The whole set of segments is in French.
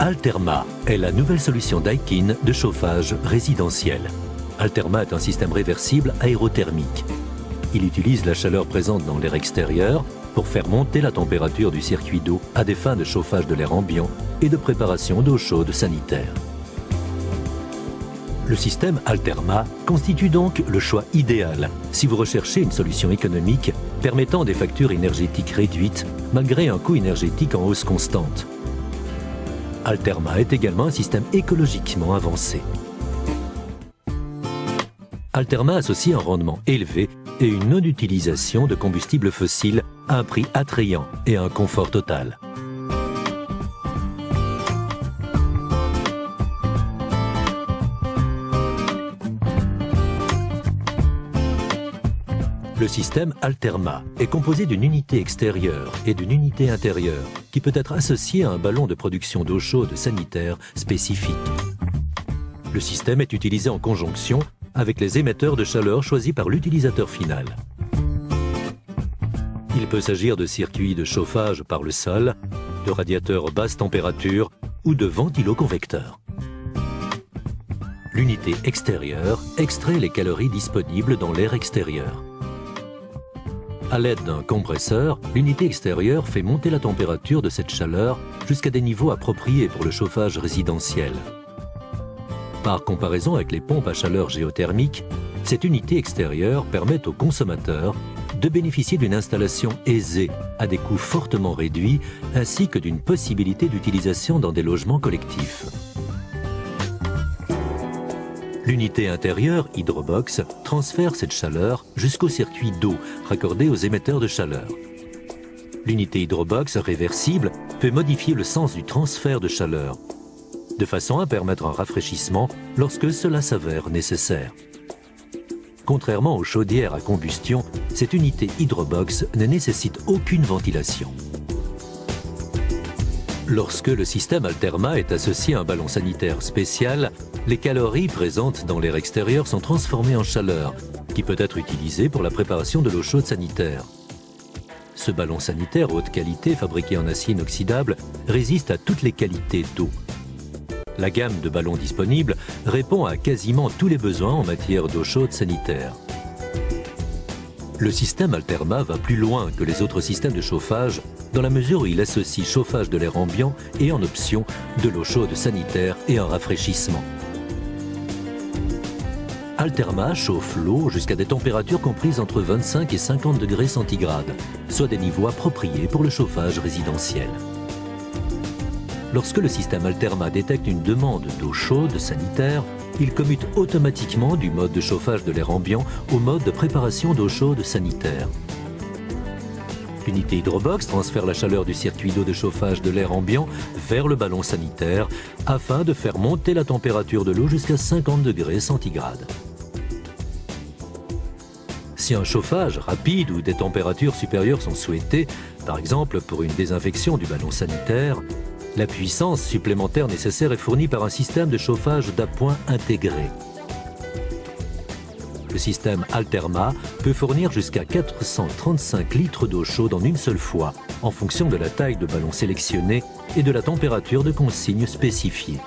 Alterma est la nouvelle solution Daikin de chauffage résidentiel. Alterma est un système réversible aérothermique. Il utilise la chaleur présente dans l'air extérieur pour faire monter la température du circuit d'eau à des fins de chauffage de l'air ambiant et de préparation d'eau chaude sanitaire. Le système Alterma constitue donc le choix idéal si vous recherchez une solution économique permettant des factures énergétiques réduites malgré un coût énergétique en hausse constante. Alterma est également un système écologiquement avancé. Alterma associe un rendement élevé et une non-utilisation de combustibles fossiles à un prix attrayant et un confort total. Le système Alterma est composé d'une unité extérieure et d'une unité intérieure qui peut être associée à un ballon de production d'eau chaude sanitaire spécifique. Le système est utilisé en conjonction avec les émetteurs de chaleur choisis par l'utilisateur final. Il peut s'agir de circuits de chauffage par le sol, de radiateurs basse température ou de ventiloconvecteurs. L'unité extérieure extrait les calories disponibles dans l'air extérieur. À l'aide d'un compresseur, l'unité extérieure fait monter la température de cette chaleur jusqu'à des niveaux appropriés pour le chauffage résidentiel. Par comparaison avec les pompes à chaleur géothermique, cette unité extérieure permet aux consommateurs de bénéficier d'une installation aisée à des coûts fortement réduits ainsi que d'une possibilité d'utilisation dans des logements collectifs. L'unité intérieure, Hydrobox, transfère cette chaleur jusqu'au circuit d'eau raccordé aux émetteurs de chaleur. L'unité Hydrobox réversible peut modifier le sens du transfert de chaleur, de façon à permettre un rafraîchissement lorsque cela s'avère nécessaire. Contrairement aux chaudières à combustion, cette unité Hydrobox ne nécessite aucune ventilation. Lorsque le système Alterma est associé à un ballon sanitaire spécial, les calories présentes dans l'air extérieur sont transformées en chaleur, qui peut être utilisée pour la préparation de l'eau chaude sanitaire. Ce ballon sanitaire haute qualité, fabriqué en acier inoxydable, résiste à toutes les qualités d'eau. La gamme de ballons disponibles répond à quasiment tous les besoins en matière d'eau chaude sanitaire. Le système Alterma va plus loin que les autres systèmes de chauffage dans la mesure où il associe chauffage de l'air ambiant et en option de l'eau chaude sanitaire et un rafraîchissement. Alterma chauffe l'eau jusqu'à des températures comprises entre 25 et 50 degrés centigrades, soit des niveaux appropriés pour le chauffage résidentiel. Lorsque le système Alterma détecte une demande d'eau chaude sanitaire, il commute automatiquement du mode de chauffage de l'air ambiant au mode de préparation d'eau chaude sanitaire. L'unité Hydrobox transfère la chaleur du circuit d'eau de chauffage de l'air ambiant vers le ballon sanitaire afin de faire monter la température de l'eau jusqu'à 50 degrés centigrades. Si un chauffage rapide ou des températures supérieures sont souhaitées, par exemple pour une désinfection du ballon sanitaire, la puissance supplémentaire nécessaire est fournie par un système de chauffage d'appoint intégré. Le système Alterma peut fournir jusqu'à 435 litres d'eau chaude en une seule fois, en fonction de la taille de ballon sélectionnée et de la température de consigne spécifiée.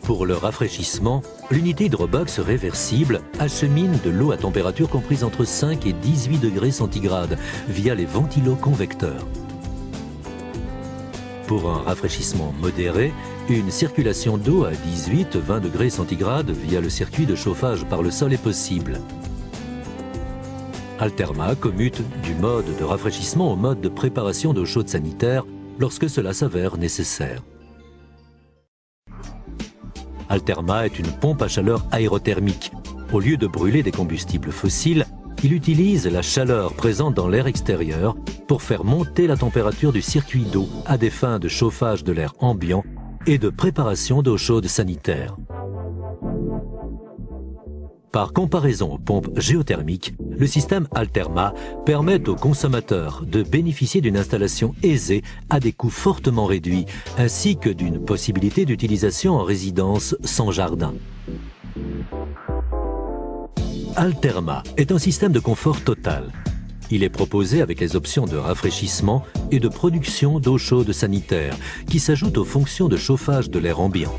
Pour le rafraîchissement, l'unité Hydrobox réversible achemine de l'eau à température comprise entre 5 et 18 degrés centigrades via les ventiloconvecteurs. Pour un rafraîchissement modéré, une circulation d'eau à 18-20 degrés centigrades via le circuit de chauffage par le sol est possible. Alterma commute du mode de rafraîchissement au mode de préparation d'eau chaude sanitaire lorsque cela s'avère nécessaire. Alterma est une pompe à chaleur aérothermique. Au lieu de brûler des combustibles fossiles, il utilise la chaleur présente dans l'air extérieur pour faire monter la température du circuit d'eau à des fins de chauffage de l'air ambiant et de préparation d'eau chaude sanitaire. Par comparaison aux pompes géothermiques, le système Alterma permet aux consommateurs de bénéficier d'une installation aisée à des coûts fortement réduits, ainsi que d'une possibilité d'utilisation en résidence sans jardin. Alterma est un système de confort total. Il est proposé avec les options de rafraîchissement et de production d'eau chaude sanitaire, qui s'ajoutent aux fonctions de chauffage de l'air ambiant.